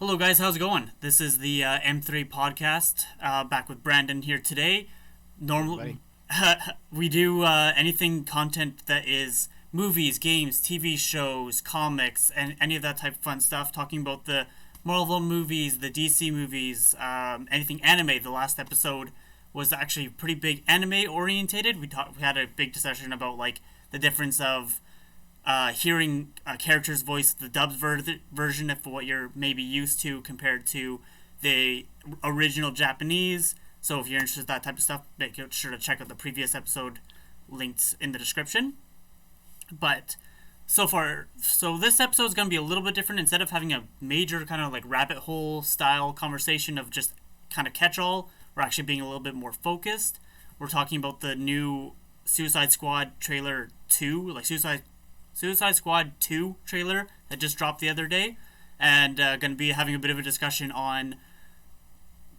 Hello, guys. How's it going? This is the M3 podcast. Back with Brandon here today. Normally, we do anything content that is movies, games, TV shows, comics, and any of that type of fun stuff. Talking about the Marvel movies, the DC movies, anything anime. The last episode was actually pretty big anime orientated. We had a big discussion about like the difference of hearing a character's voice, the dubbed version of what you're maybe used to compared to the original Japanese. So if you're interested in that type of stuff, make sure to check out the previous episode linked in the description. But so this episode is going to be a little bit different. Instead of having a major kind of like rabbit hole style conversation of just kind of catch-all, we're actually being a little bit more focused. We're talking about the new Suicide Squad trailer 2, like Suicide Squad 2 trailer that just dropped the other day, and going to be having a bit of a discussion on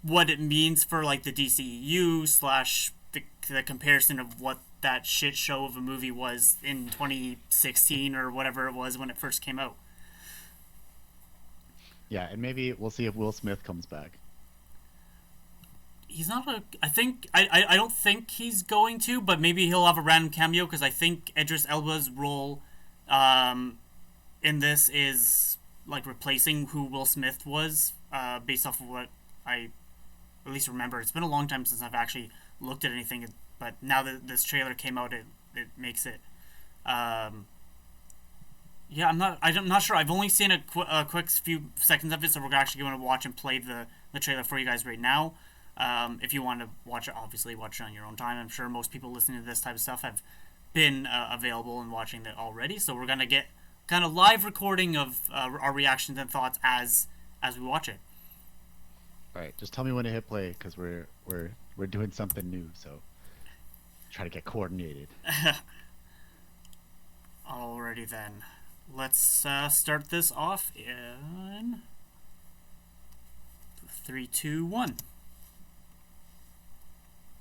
what it means for like the DCEU slash the comparison of what that shit show of a movie was in 2016 or whatever it was when it first came out. Yeah, and maybe we'll see if Will Smith comes back. He's not I don't think he's going to, but maybe he'll have a random cameo because I think Idris Elba's role in this is like replacing who Will Smith was, based off of what I at least remember. It's been a long time since I've actually looked at anything, but now that this trailer came out, it makes it. Yeah, I'm not sure. I've only seen a quick few seconds of it, so we're actually going to watch and play the trailer for you guys right now. If you want to watch it, obviously watch it on your own time. I'm sure most people listening to this type of stuff have been available and watching it already, so we're gonna get kind of live recording of our reactions and thoughts as we watch it. All right, just tell me when to hit play because we're doing something new, so try to get coordinated. Alrighty then, let's start this off in 3, 2, 1.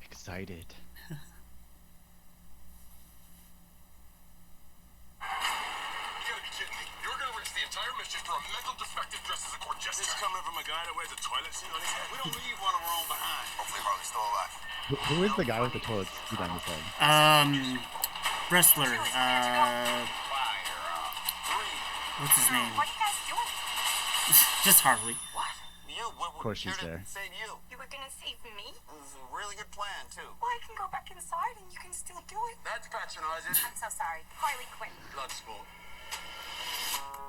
Excited. For a mental defective dressed as a court jester. This coming from a guy that wears a toilet seat on his head. We don't leave one of our own behind. Hopefully Harley's still alive. Who is the guy with the toilet seat on his head? Wrestler. What's his name? What are you guys doing? Just Harley. What? You? Of course she's there. Save you. You were gonna save me? This is a really good plan, too. Well, I can go back inside and you can still do it. That's patronizing. I'm so sorry. Harley quit. Blood sport.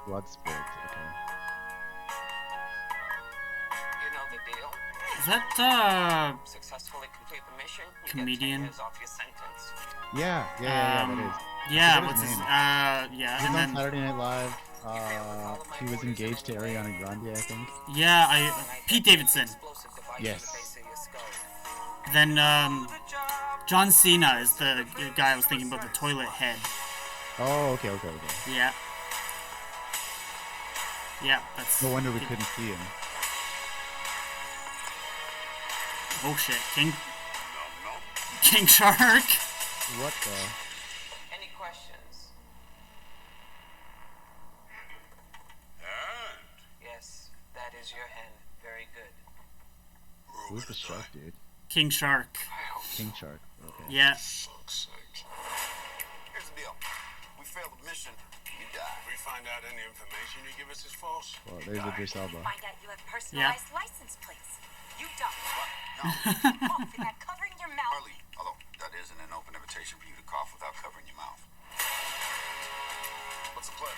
Blood sport. Okay. You know the deal. Is that Successfully complete the mission. You comedian? Get 10 years off your sentence. Yeah, that is. Yeah, What's what's his his name? yeah, He and was then on Saturday Night Live. He was engaged to Ariana Grande, I think. yeah, Pete Davidson. Explosive device Yes. to the base of your skull. Then John Cena is the guy I was thinking about, the toilet head. Oh, okay. Yeah. Yeah, that's. No wonder we couldn't see him. Oh shit, King Shark. What the? Any questions? Yes, that is your hen. Very good. Who's the shark, dude? King Shark. King Shark. Okay. Yeah. Fuck's sake. Here's the deal. We failed the mission. You die. If we find out any information you give us is false. Well, there's Idris Elba. Find out you have personalized license plates. You don't. What? No. Cough without covering your mouth. Harley, although that isn't an open invitation for you to cough without covering your mouth. What's the plan?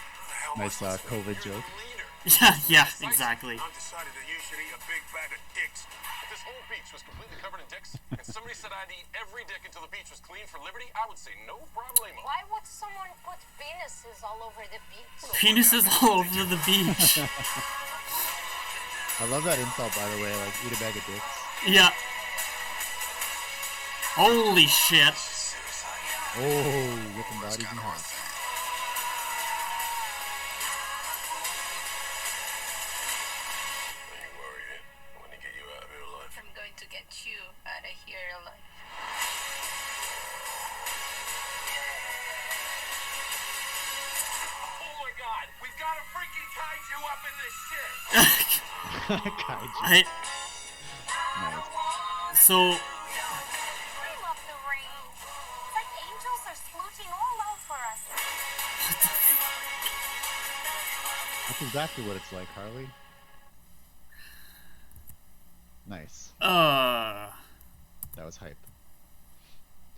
Nice COVID joke. Yeah, exactly. I've decided that you should eat a big bag of dicks. If this whole beach was completely covered in dicks, and somebody said I'd eat every dick until the beach was clean for liberty, I would say no problemo. Why would someone put penises all over the beach? Penises all over the beach. I love that insult, by the way. Like, eat a bag of dicks. Yeah. Holy shit. Suicide. Oh, whipping bodies in half. Are you worried? I want to get you out of here alive. I'm going to get you out of here alive. Oh my god, we've got a freaking kaiju up in this shit! Kaiju. I Nice. so I love the rain. It's like angels are splooching all over us. That's exactly what it's like, Harley. Nice. That was hype.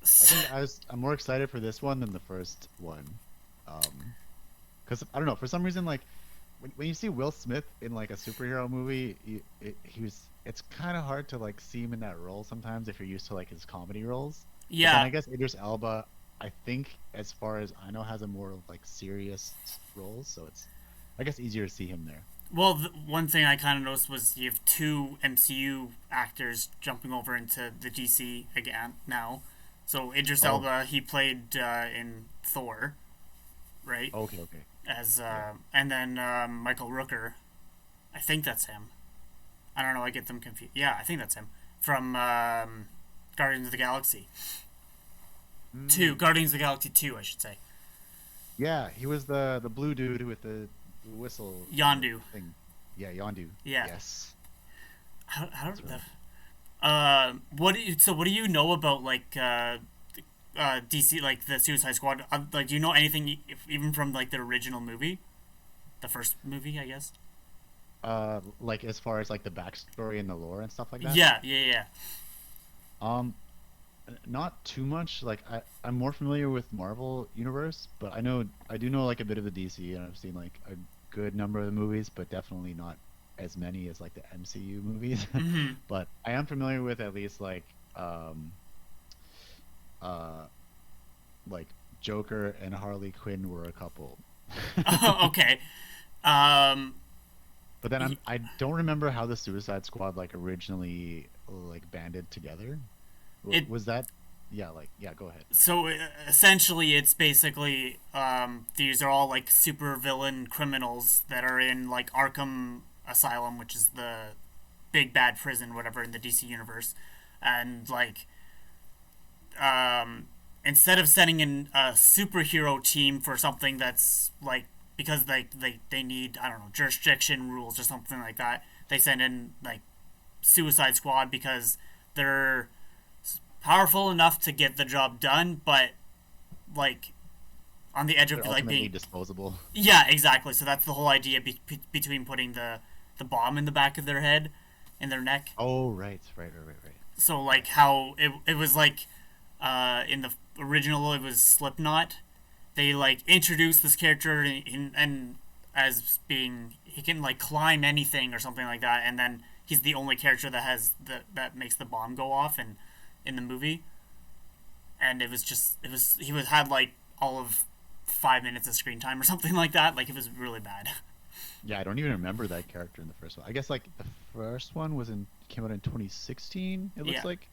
I think I'm more excited for this one than the first one. Because I don't know, for some reason, like when you see Will Smith in like a superhero movie, it's kind of hard to like see him in that role sometimes if you're used to like his comedy roles. But then yeah. I guess Idris Elba, I think as far as I know, has a more like serious roles, so it's I guess easier to see him there. Well, one thing I kind of noticed was you have two MCU actors jumping over into the DC again now. So Idris Oh, Elba, he played in Thor, right? okay, okay. As Yeah. and then Michael Rooker, I think that's him. I don't know. I get them confused. Yeah, I think that's him from Guardians of the Galaxy Two. Mm. Guardians of the Galaxy 2, I should say. Yeah, he was the blue dude with the whistle Yondu. thing. Yeah, Yondu. Yeah. Yes. How That's right. what do you know about like DC, like the Suicide Squad? Like, do you know anything even from like the original movie, the first movie, I guess? Like as far as like the backstory and the lore and stuff like that. Yeah, yeah, yeah. Um, not too much. Like I'm more familiar with Marvel universe, but I do know like a bit of the DC, and I've seen like a good number of the movies, but definitely not as many as like the MCU movies. Mm-hmm. But I am familiar with at least um uh like Joker and Harley Quinn were a couple. Okay. Um, But then I don't remember how the Suicide Squad like originally like banded together. it Was that? Yeah, like yeah. Go ahead. so essentially it's basically these are all like super villain criminals that are in like Arkham Asylum, which is the big bad prison, whatever, in the DC universe, and like instead of sending in a superhero team for something that's like because they need, I don't know, jurisdiction rules or something like that, they send in like Suicide Squad because they're powerful enough to get the job done, but like on the edge of They're like ultimately being, disposable. yeah, exactly. So that's the whole idea between putting the bomb in the back of their head, in their neck. Oh, right, right, right, right, right. So like how it was like in the original it was Slipknot. They like introduced this character and as being he can like climb anything or something like that, and then he's the only character that has that makes the bomb go off and in the movie. And it was he was had like all of 5 minutes of screen time or something like that. Like it was really bad. Yeah, I don't even remember that character in the first one. I guess like the first one came out in 2016. It looks Yeah. like.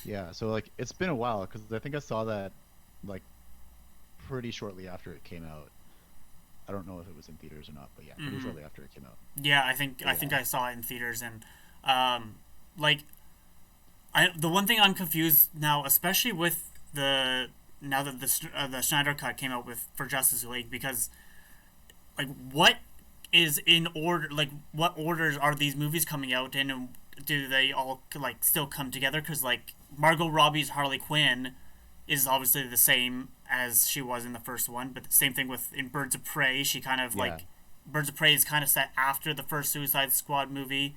Yeah, so like it's been a while because I think I saw that like pretty shortly after it came out. I don't know if it was in theaters or not, but yeah, pretty Mm-hmm. shortly after it came out. Yeah, But I think yeah. I saw it in theaters, and like the one thing I'm confused now, especially with the now that the Snyder cut came out with for Justice League, because like what is in order, like what orders are these movies coming out in, and do they all like still come together? Because like Margot Robbie's Harley Quinn is obviously the same as she was in the first one, but the same thing with in Birds of Prey. She kind of Yeah, like Birds of Prey is kind of set after the first Suicide Squad movie,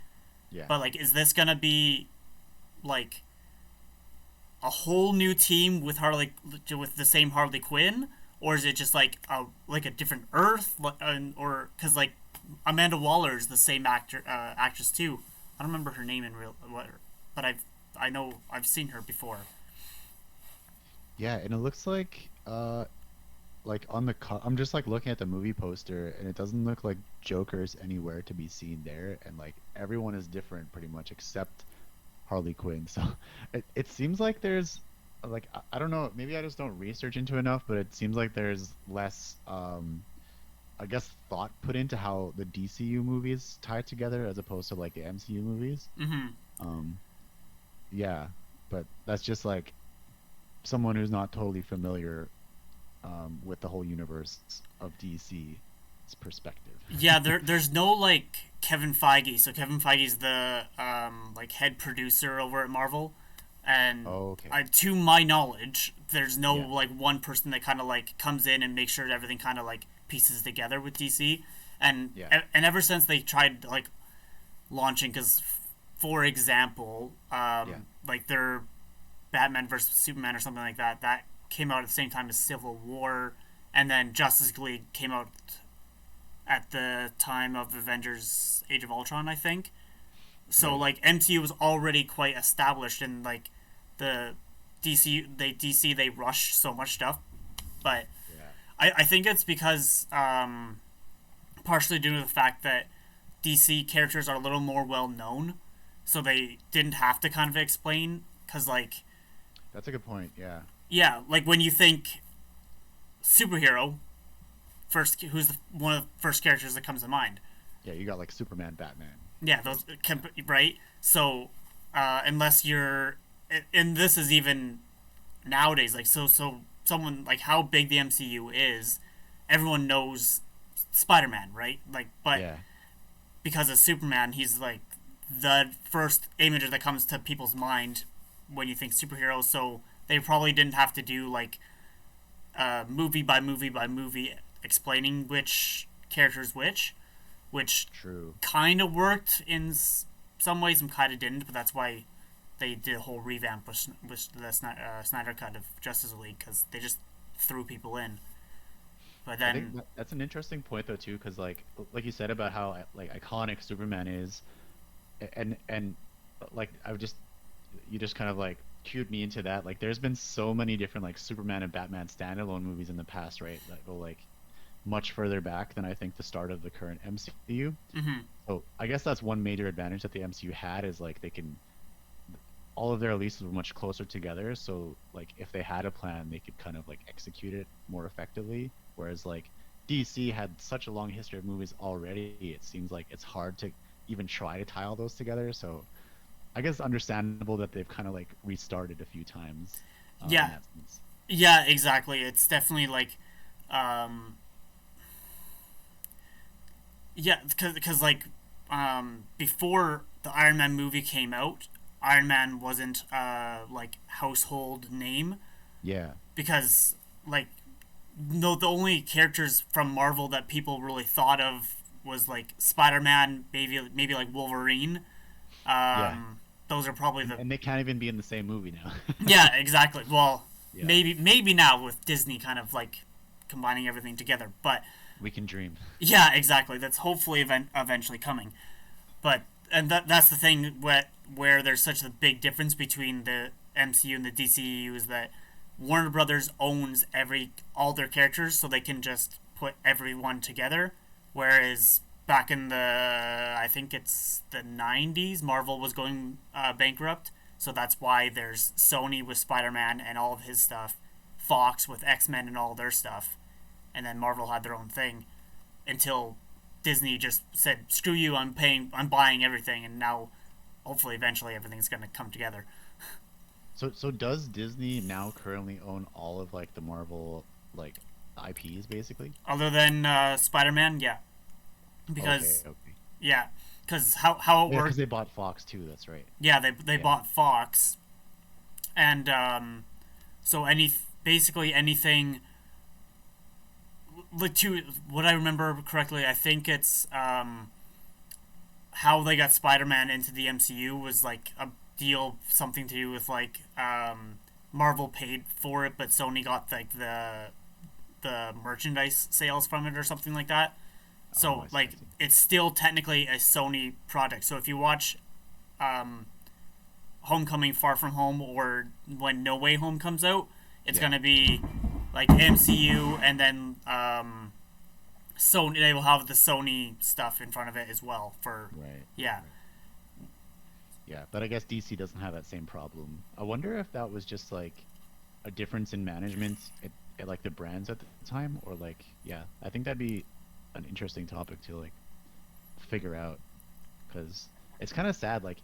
yeah. but like is this gonna be like a whole new team with Harley with the same Harley Quinn, or is it just like a different Earth, or because like Amanda Waller is the same actress too. I don't remember her name in real what, but I know I've seen her before. Yeah, and it looks like on I'm just like looking at the movie poster and it doesn't look like Joker's anywhere to be seen there, and like everyone is different pretty much except Harley Quinn. So it seems like there's like I don't know, maybe I just don't research into enough, but it seems like there's less I guess thought put into how the DCU movies tie together as opposed to like the MCU movies. Mm-hmm. Um yeah, but that's just like someone who's not totally familiar with the whole universe of DC. perspective. Yeah, there's no like Kevin Feige. So Kevin Feige's the like head producer over at Marvel, and Oh, okay. to my knowledge, there's no Yeah. like one person that kind of like comes in and makes sure everything kind of like pieces together with DC, and Yeah. and ever since they tried like launching, because for example, Yeah. like their Batman versus Superman or something like that, that came out at the same time as Civil War, and then Justice League came out at the time of Avengers Age of Ultron, I think. So Right. like MCU was already quite established, and like the DC they rush so much stuff, but Yeah. I think it's because partially due to the fact that DC characters are a little more well known, so they didn't have to kind of explain, because like That's a good point. Yeah. yeah, like when you think superhero, first who's one of the first characters that comes to mind? Yeah, you got like Superman, Batman. Yeah, those right. So unless you're, and this is even nowadays, like so someone like how big the MCU is, everyone knows Spider-Man, right? Like, but Yeah. because of Superman, he's like the first image that comes to people's mind when you think superheroes. So they probably didn't have to do like movie by movie by movie explaining which characters which True. kind of worked in some ways and kind of didn't. But that's why they did a whole revamp with the Snyder cut of Justice League, because they just threw people in. But I think then that's an interesting point though too, because like you said about how like iconic Superman is, and like I've just you just kind of like cued me into that. Like there's been so many different like Superman and Batman standalone movies in the past, right? That go like much further back than I think the start of the current MCU. mhm. So I guess that's one major advantage that the MCU had is like they can all of their releases were much closer together. So like if they had a plan, they could kind of like execute it more effectively. Whereas like DC had such a long history of movies already, it seems like it's hard to even try to tie all those together. So I guess understandable that they've kind of like restarted a few times. In Yeah, that sense. yeah, exactly. It's definitely like um, yeah, because like before the Iron Man movie came out, Iron Man wasn't like household name, Yeah. because like no, the only characters from Marvel that people really thought of was like Spider-Man, maybe like Wolverine. Yeah. Those are probably the And they can't even be in the same movie now. yeah, exactly. Well, Yeah. maybe now with Disney kind of like combining everything together, but We can dream. yeah, exactly. That's hopefully eventually coming. But and that's the thing where there's such a big difference between the MCU and the DCU is that Warner Brothers owns all their characters, so they can just put everyone together. Whereas back in the I think it's the 90s, Marvel was going bankrupt, so that's why there's Sony with Spider-Man and all of his stuff, Fox with X-Men and all their stuff, and then Marvel had their own thing until Disney just said, "Screw you! I'm buying everything," and now, hopefully, eventually, everything's gonna come together. So does Disney now currently own all of like the Marvel like IPs basically? Other than Spider-Man, yeah, because Okay. yeah, because how it Yeah, works. because they bought Fox too. That's right. Yeah, they Yeah. bought Fox, and so basically anything. Like to what I remember correctly, I think it's how they got Spider-Man into the MCU was like a deal, something to do with like Marvel paid for it, but Sony got like the merchandise sales from it or something like that. Oh, So I see, like I see. it's still technically a Sony product. So if you watch Homecoming, Far From Home, or when No Way Home comes out, it's Yeah. gonna be like MCU, and then Sony. They will have the Sony stuff in front of it as well. For Right. yeah, Yeah, but I guess DC doesn't have that same problem. I wonder if that was just like a difference in management at like the brands at the time, or like yeah, I think that'd be an interesting topic to like figure out because it's kind of sad. Like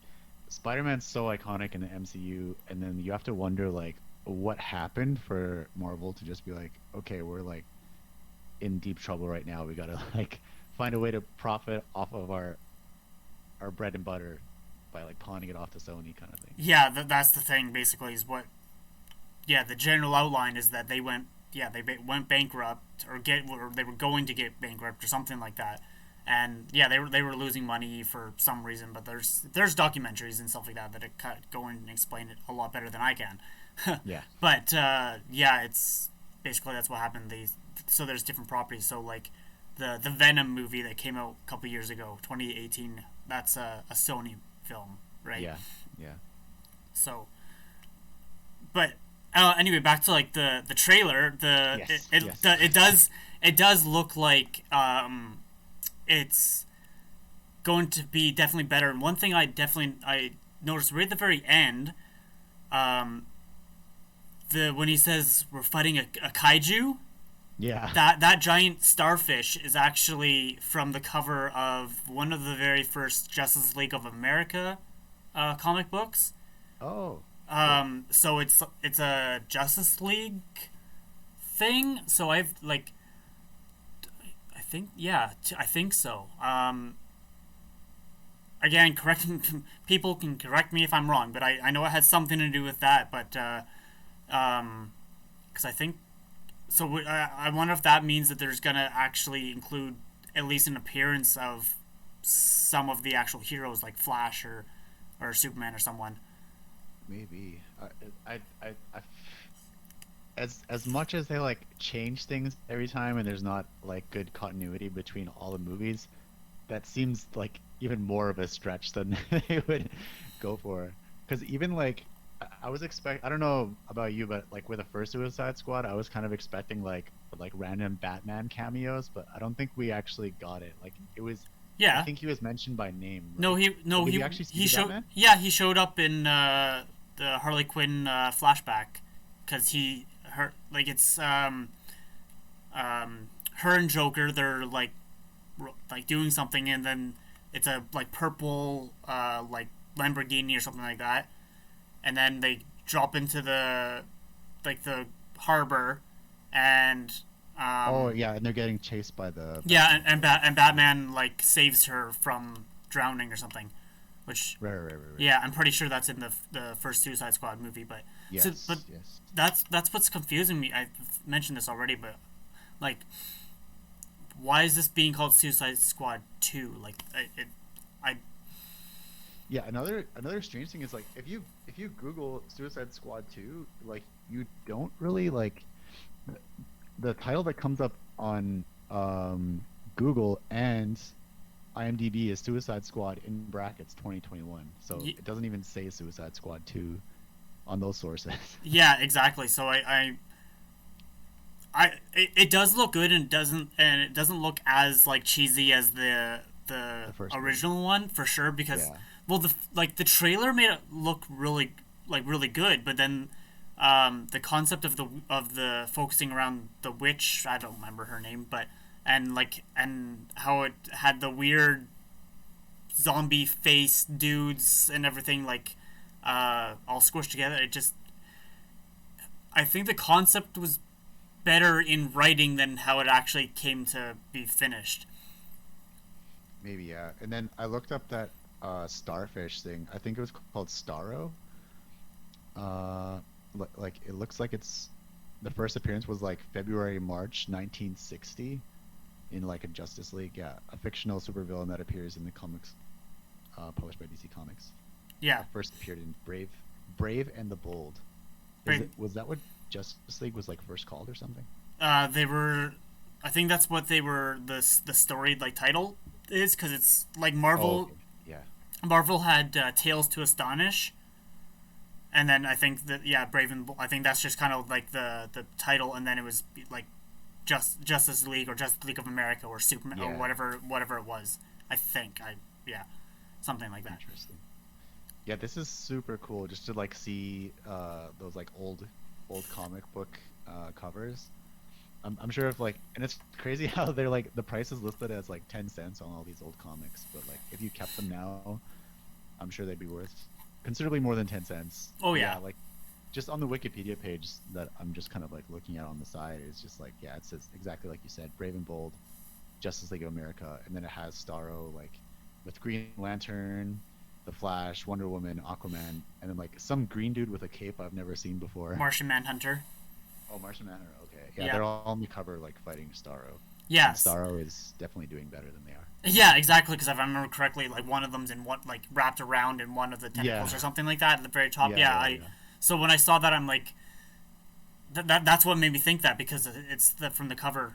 Spider-Man's so iconic in the MCU, and then you have to wonder like what happened for Marvel to just be like, okay, we're like in deep trouble right now. We gotta like find a way to profit off of our bread and butter by like pawning it off to Sony kind of thing. Yeah, that's the thing. Basically, is what. Yeah, the general outline is that they went. Yeah, went bankrupt or they were going to get bankrupt or something like that. And yeah, they were losing money for some reason, but there's documentaries and stuff like that that go in and explain it a lot better than I can. Yeah. But yeah, it's basically that's what happened. So there's different properties. So like the Venom movie that came out a couple years ago, 2018. That's a Sony film, right? Yeah. Yeah. So, but anyway, back to like the trailer. Yes, It does look like it's going to be definitely better. And one thing I noticed right at the very end, when he says we're fighting a kaiju, Yeah. that giant starfish is actually from the cover of one of the very first Justice League of America comic books. Oh. So it's a Justice League thing. So I think so. Again, people can correct me if I'm wrong, but I know it has something to do with that. But because I think so, I wonder if that means that there's gonna actually include at least an appearance of some of the actual heroes, like Flash or Superman or someone. Maybe. As much as they like change things every time and there's not like good continuity between all the movies, that seems like even more of a stretch than they would go for. Because even like I don't know about you, but like with the first Suicide Squad, I was kind of expecting like random Batman cameos, but I don't think we actually got it. Like it was. Yeah. I think he was mentioned by name. Right? No, Did he actually see Batman? Yeah, he showed up in the Harley Quinn flashback because it's her and Joker. They're like doing something, and then it's a like purple like Lamborghini or something like that, and then they drop into the harbor, and oh yeah, and they're getting chased by the and Batman like saves her from drowning or something, which right. yeah, I'm pretty sure that's in the first Suicide Squad movie, but yes, yes. That's what's confusing me. I've mentioned this already, but like, why is this being called Suicide Squad 2? Like, yeah, another strange thing is like if you Google Suicide Squad 2, like you don't really like the title that comes up on Google and IMDb is Suicide Squad in brackets 2021. So it doesn't even say Suicide Squad 2 on those sources. Yeah, exactly. So it does look good and it doesn't look as like cheesy as the original one for sure, because well the trailer made it look really good, but then the concept of the focusing around the witch, I don't remember her name, but and how it had the weird zombie face dudes and everything all squished together. I think the concept was better in writing than how it actually came to be finished. Maybe, yeah. And then I looked up that starfish thing. I think it was called Starro. Like it looks like it's the first appearance was like March 1960 in like a Justice League, a fictional supervillain that appears in the comics published by DC Comics. Yeah. First appeared in Brave and the Bold. Was that what Justice League was like first called or something? They were, I think that's what they were. The story title is, because it's like Marvel. Oh, okay. Yeah. Marvel had Tales to Astonish, and then I think that Brave and Bold, I think that's just kind of like the title, and then it was like Justice League or Justice League of America or Superman or whatever it was. I think something like that. Interesting. Yeah, this is super cool just to like see those like old comic book covers. I'm sure if like, and it's crazy how they're like the price is listed as like 10 cents on all these old comics, but like if you kept them now, I'm sure they'd be worth considerably more than 10 cents. Oh yeah. Like just on the Wikipedia page that I'm just kind of like looking at on the side, it's just like, yeah, it says exactly like you said, Brave and Bold, Justice League of America, and then it has Starro like with Green Lantern, The Flash, Wonder Woman, Aquaman, and then like some green dude with a cape I've never seen before. Martian Manhunter. Oh, Martian Manhunter. Okay, yeah, Yeah. they're all on the cover like fighting Starro. Yes. And Starro is definitely doing better than they are. Yeah, exactly. Because if I remember correctly, like one of them's in what, like wrapped around in one of the tentacles Yeah. or something like that at the very top. Yeah, yeah. So when I saw that, I'm like, that's what made me think that, because it's from the cover,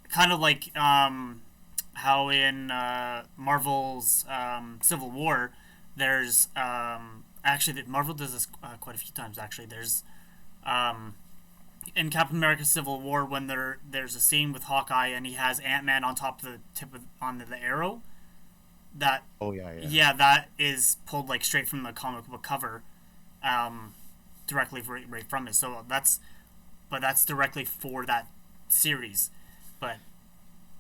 kind of like how in Marvel's Civil War, there's actually Marvel does this quite a few times. Actually, there's in Captain America Civil War when there's a scene with Hawkeye and he has Ant-Man on top of the tip of on the arrow. That Oh yeah. yeah, that is pulled like straight from the comic book cover, directly right from it. So that's directly for that series, but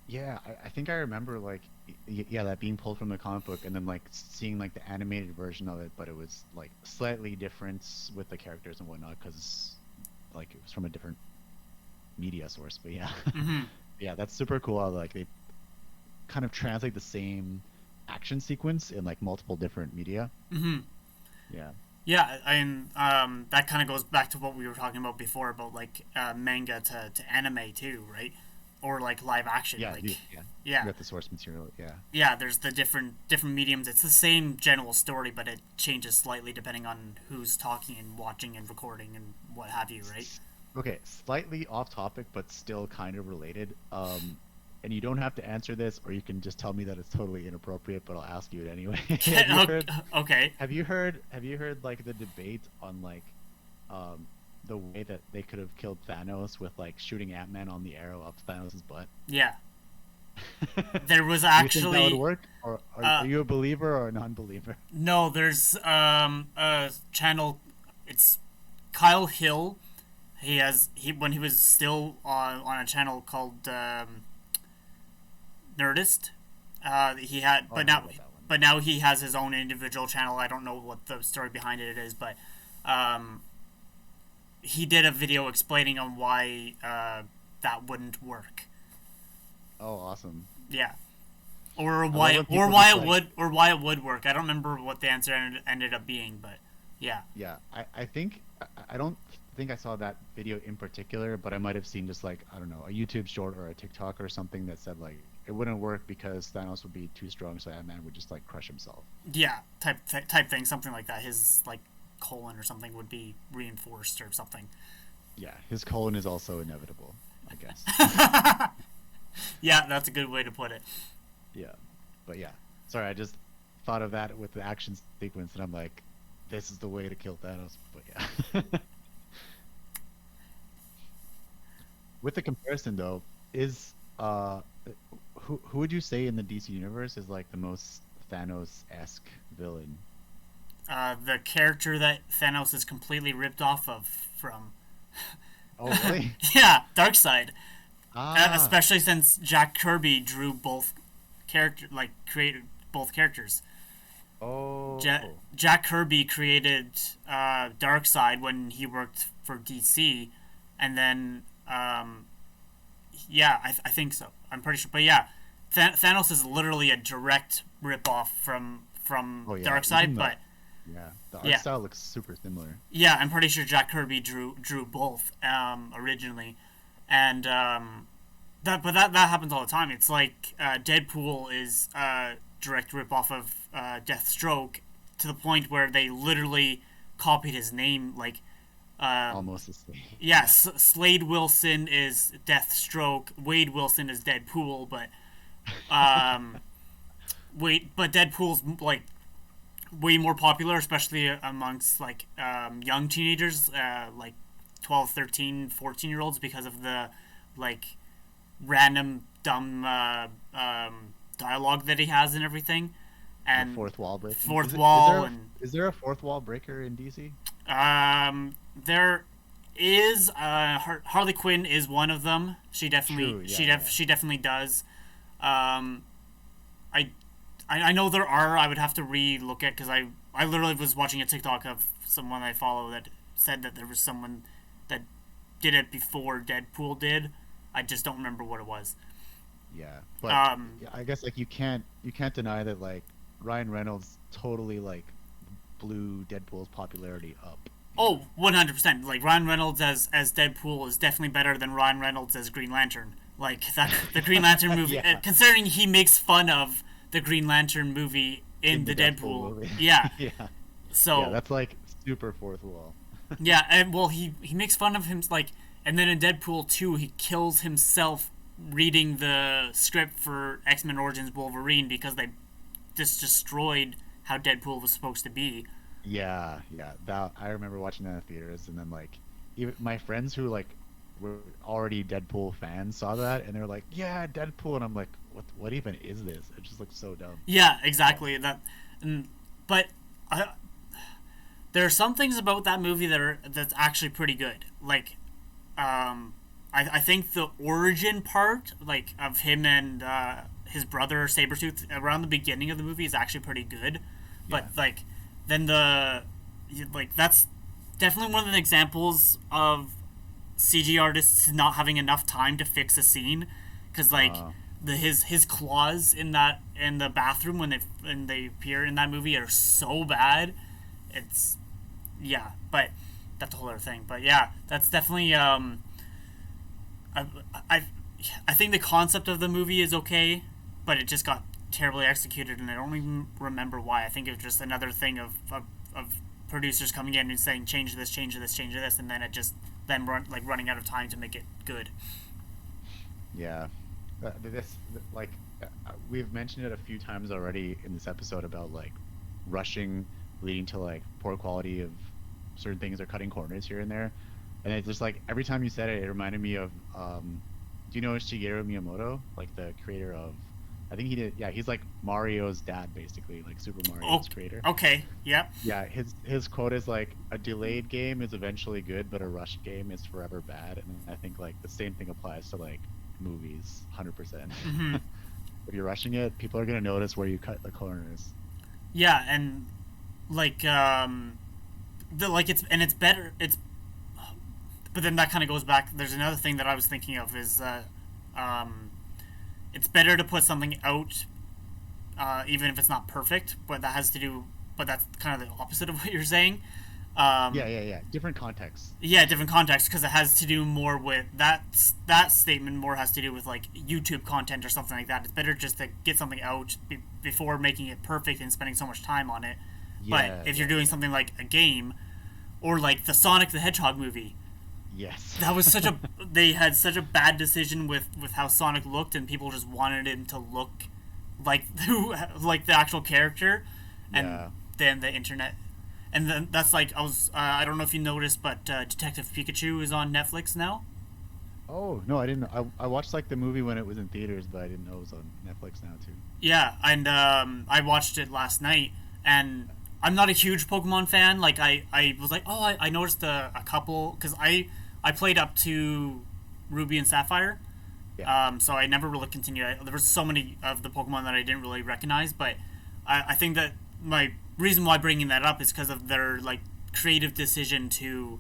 Yeah, I think I remember like yeah, that being pulled from the comic book and then like seeing like the animated version of it, but it was like slightly different with the characters and whatnot because like it was from a different media source. But yeah, yeah, that's super cool. How, like they kind of translate the same action sequence in like multiple different media. Yeah. yeah, and that kind of goes back to what we were talking about before about like manga to anime too, right? Or like live action. Yeah, like, yeah. yeah. You got the source material. Yeah. Yeah, there's the different mediums. It's the same general story, but it changes slightly depending on who's talking and watching and recording and what have you, right? Okay, slightly off topic, but still kind of related. And you don't have to answer this, or you can just tell me that it's totally inappropriate, but I'll ask you it anyway. Okay. Have you heard like the debate on like the way that they could have killed Thanos with like shooting Ant-Man on the arrow up Thanos' butt? Yeah. There was Do you think actually that would work, or are you a believer or a non-believer? no. There's a channel. It's Kyle Hill. He when he was still on a channel called Nerdist. He had, Oh, I but heard now about that one. but now he has his own individual channel. I don't know what the story behind it is, but he did a video explaining on why that wouldn't work. Oh, awesome. Yeah. Or love why when people it just, would why it would work. I don't remember what the answer ended up being, but yeah. Yeah, I think I don't think I saw that video in particular, but I might have seen just like, I don't know, a YouTube short or a TikTok or something that said like it wouldn't work because Thanos would be too strong, so Ant-Man would just like crush himself. Yeah, type thing, something like that. His like colon or something would be reinforced or something. Yeah, his colon is also inevitable, I guess. Yeah, that's a good way to put it. Yeah, but yeah, sorry, I just thought of that with the action sequence, and I'm like, this is the way to kill Thanos. But yeah. With the comparison though, is who would you say in the DC universe is like the most Thanos-esque villain? The character that Thanos is completely ripped off of from. Oh really? Yeah, Darkseid. Ah, Especially since Jack Kirby drew both created both characters. oh. Jack Kirby created Darkseid when he worked for DC, and then yeah, I think so. I'm pretty sure, but yeah, Thanos is literally a direct rip-off from Oh, yeah, Darkseid, even but Yeah, the art Yeah. style looks super similar. yeah, I'm pretty sure Jack Kirby drew both originally, and that happens all the time. It's like Deadpool is a direct rip off of Deathstroke to the point where they literally copied his name. Like, Almost the same. yeah, Slade Wilson is Deathstroke, Wade Wilson is Deadpool, but Deadpool's like way more popular, especially amongst like young teenagers, like 12, 13, 14-year-olds, because of the like random dumb dialogue that he has and everything. And The fourth wall breaking. fourth wall is there a fourth wall breaker in DC? there is Harley Quinn is one of them. She definitely True, yeah. she definitely does. I know there are. I would have to re-look at, because I literally was watching a TikTok of someone I follow that said that there was someone that did it before Deadpool did. I just don't remember what it was. Yeah, but yeah, I guess like you can't deny that like Ryan Reynolds totally like blew Deadpool's popularity up. Oh, 100%. Like, Ryan Reynolds as Deadpool is definitely better than Ryan Reynolds as Green Lantern. Like, that the Green Lantern movie, Yeah. considering he makes fun of the Green Lantern movie in the Deadpool. movie. Yeah. Yeah. So, Yeah, that's like super fourth wall. yeah, and well, he makes fun of him, like, and then in Deadpool 2, he kills himself reading the script for X-Men Origins Wolverine because they just destroyed how Deadpool was supposed to be. Yeah, yeah. That I remember watching that in theaters, and then like even my friends who like were already Deadpool fans saw that, and they're like, "Yeah, Deadpool," and I'm like, "What even is this?" It just looks so dumb. Yeah, exactly. But I, there are some things about that movie that's actually pretty good. Like, I think the origin part, like of him and his brother Sabretooth around the beginning of the movie is actually pretty good. But Yeah. like, then that's definitely one of the examples of CG artists not having enough time to fix a scene, because like his claws in the bathroom when they appear in that movie are so bad. It's yeah, but that's a whole other thing. But yeah, that's definitely I, I I think the concept of the movie is okay, but it just got terribly executed, and I don't even remember why. I think it was just another thing of producers coming in and saying change this, change this, change this, and then it just running out of time to make it good. Yeah. This like we've mentioned it a few times already in this episode about like rushing leading to like poor quality of certain things or cutting corners here and there. And it's just like every time you said it, it reminded me of do you know Shigeru Miyamoto, like the creator of I think he did yeah, he's like Mario's dad basically, like Super Mario's creator. Okay, yep. Yeah, his quote is like a delayed game is eventually good, but a rushed game is forever bad. And I think like the same thing applies to like movies 100%. Mm-hmm. If you're rushing it, people are going to notice where you cut the corners. Yeah, and like it's better but then that kind of goes back. There's another thing that I was thinking of is it's better to put something out even if it's not perfect, but that's kind of the opposite of what you're saying. Yeah. Different context. Yeah, different context, because it has to do more with that statement more has to do with like YouTube content or something like that. It's better just to get something out before making it perfect and spending so much time on it. But if you're doing something like a game or like the Sonic the Hedgehog movie, Yes. that was they had such a bad decision with how Sonic looked, and people just wanted him to look like like the actual character, and then the internet. And then that's like I don't know if you noticed, but Detective Pikachu is on Netflix now. Oh no, I didn't. I watched like the movie when it was in theaters, but I didn't know it was on Netflix now too. Yeah, and I watched it last night, and I'm not a huge Pokemon fan. Like I was like, oh, I noticed a couple, because I played up to Ruby and Sapphire. Yeah. So I never really continued. There were so many of the Pokemon that I didn't really recognize, but I think that my reason why bringing that up is because of their like creative decision to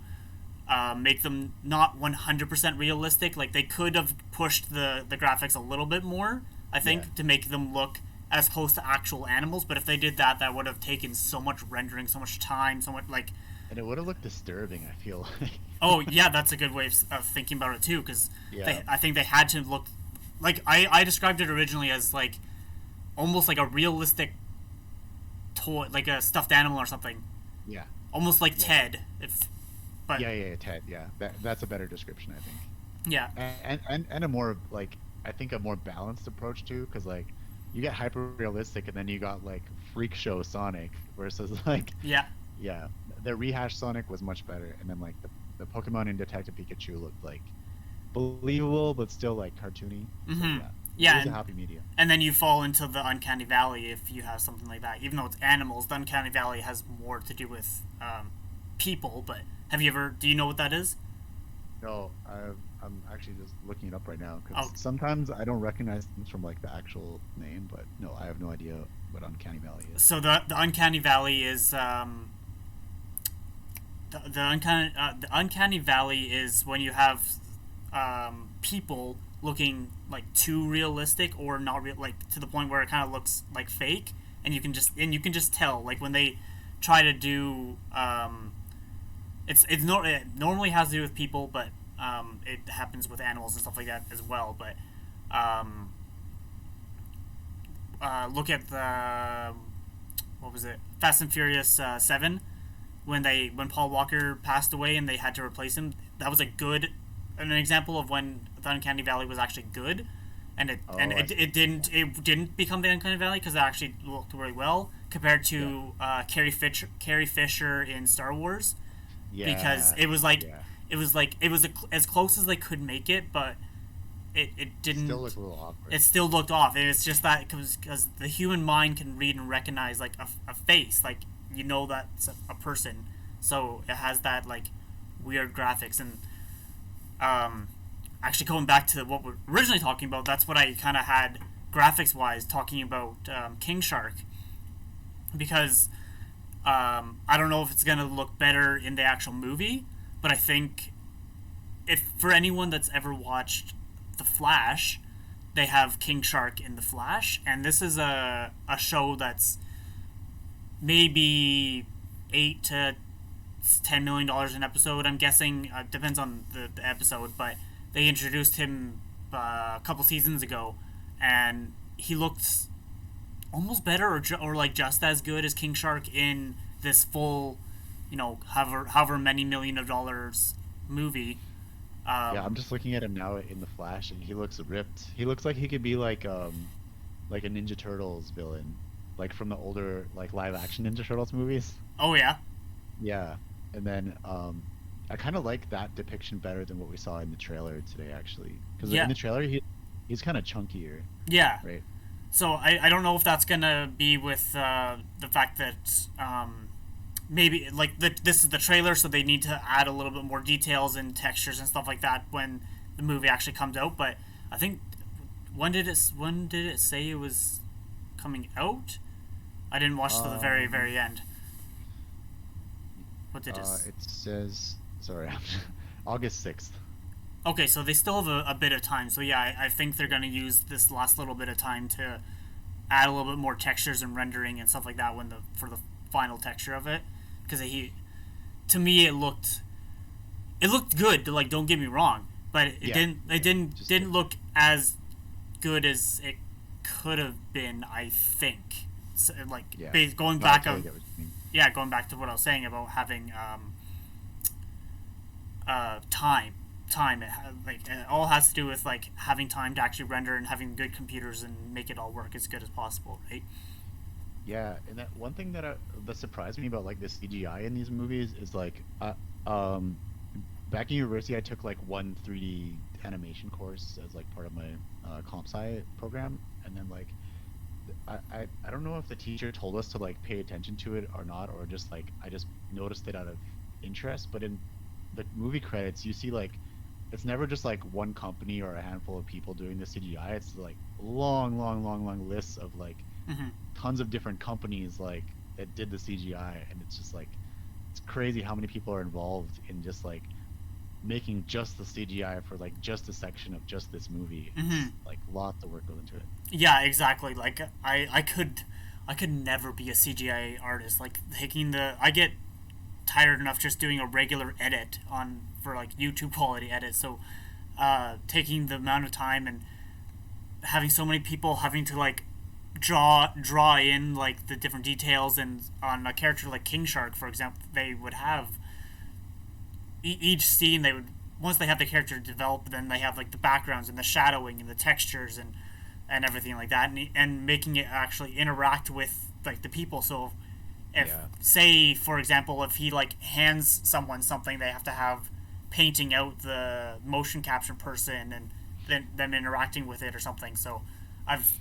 make them not 100% realistic. Like they could have pushed the graphics a little bit more, I think, to make them look as close to actual animals. But if they did that, that would have taken so much rendering, so much time, so much like. And it would have looked disturbing, I feel like. Oh yeah, that's a good way of thinking about it too, because I think they had to look like I described it originally as like almost like a realistic toy, like a stuffed animal or something. Yeah. Almost like Ted. But Yeah, Ted. Yeah, that's a better description, I think. Yeah. And a more like I think a more balanced approach too, because like you get hyper realistic and then you got like freak show Sonic versus like yeah. The rehashed Sonic was much better, and then like the Pokemon in Detective Pikachu looked like believable but still like cartoony. Mm-hmm. So, yeah, it was a happy medium. And then you fall into the Uncanny Valley if you have something like that. Even though it's animals, the Uncanny Valley has more to do with people. But do you know what that is? No, I'm actually just looking it up right now, because sometimes I don't recognize things from like the actual name, but no, I have no idea what Uncanny Valley is. So the Uncanny Valley is the uncanny valley is when you have people looking like too realistic or not real, like to the point where it kind of looks like fake, and you can just tell like when they try to do it normally has to do with people, but it happens with animals and stuff like that as well. But um, look at the what was it, Fast and Furious 7, when Paul Walker passed away and they had to replace him. That was an example of when the Uncanny Valley was actually good, and it didn't become the Uncanny Valley because it actually looked really well compared to Carrie Fisher in Star Wars, because it was like as close as they could make it, but it didn't. Still looked a little awkward. It still looked off. It's just that because the human mind can read and recognize like a face, like that's a person, so it has that like weird graphics. And actually going back to what we're originally talking about, that's what I kind of had graphics wise talking about King Shark, because I don't know if it's gonna look better in the actual movie, but I think if for anyone that's ever watched The Flash, they have King Shark in The Flash, and this is a show that's maybe $8 to $10 million an episode. I'm guessing depends on the episode, but they introduced him a couple seasons ago, and he looked almost better or like just as good as King Shark in this full, however many million of dollars movie. Yeah, I'm just looking at him now in The Flash, and he looks ripped. He looks like he could be like a Ninja Turtles villain, like from the older like live action Ninja Turtles movies. Oh yeah. Yeah, and then I kind of like that depiction better than what we saw in the trailer today, actually, because in the trailer he's kind of chunkier. Yeah. Right. So I don't know if that's gonna be with the fact that maybe like this is the trailer, so they need to add a little bit more details and textures and stuff like that when the movie actually comes out. But I think when did it say it was coming out? I didn't watch to the very end. What did it? It says, sorry, August 6th. Okay, so they still have a bit of time. So yeah, I think they're gonna use this last little bit of time to add a little bit more textures and rendering and stuff like that for the final texture of it. Because to me it looked good. Like, don't get me wrong, but it didn't look as good as it could have been. I think. So, like going back to what I was saying about having time. It all has to do with like having time to actually render and having good computers and make it all work as good as possible, right? Yeah, and that one thing that surprised me about like the CGI in these movies is like, back in university I took like one 3D animation course as like part of my comp sci program, and then like I don't know if the teacher told us to like pay attention to it or not, or just like I just noticed it out of interest. But in the movie credits, you see like it's never just like one company or a handful of people doing the CGI. It's like long lists of like tons of different companies like that did the CGI, and it's just like it's crazy how many people are involved in just like making just the CGI for like just a section of just this movie. It's like lots of work goes into it. Yeah, exactly. Like I could never be a CGI artist. Like I get tired enough just doing a regular edit for like YouTube quality edit. So taking the amount of time and having so many people having to like draw in like the different details, and on a character like King Shark, for example, they would have each scene they would, once they have the character developed, then they have like the backgrounds and the shadowing and the textures and everything like that, and making it actually interact with like the people. So if say for example if he like hands someone something, they have to have painting out the motion capture person and then them interacting with it or something. So I've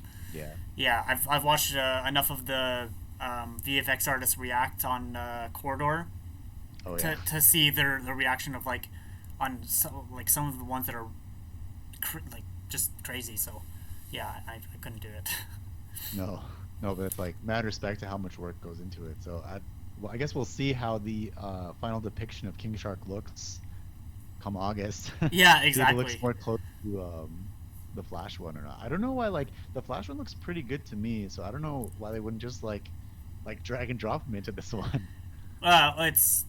watched enough of the VFX artists react on Corridor to see their reaction of like on some of the ones that are like just crazy. So yeah, I couldn't do it. No, but it's like mad respect to how much work goes into it. So well, I guess we'll see how the final depiction of King Shark looks come August. Yeah, See if it looks exactly. more close to the Flash one or not. I don't know why like the Flash one looks pretty good to me, so I don't know why they wouldn't just like drag and drop him into this one. It's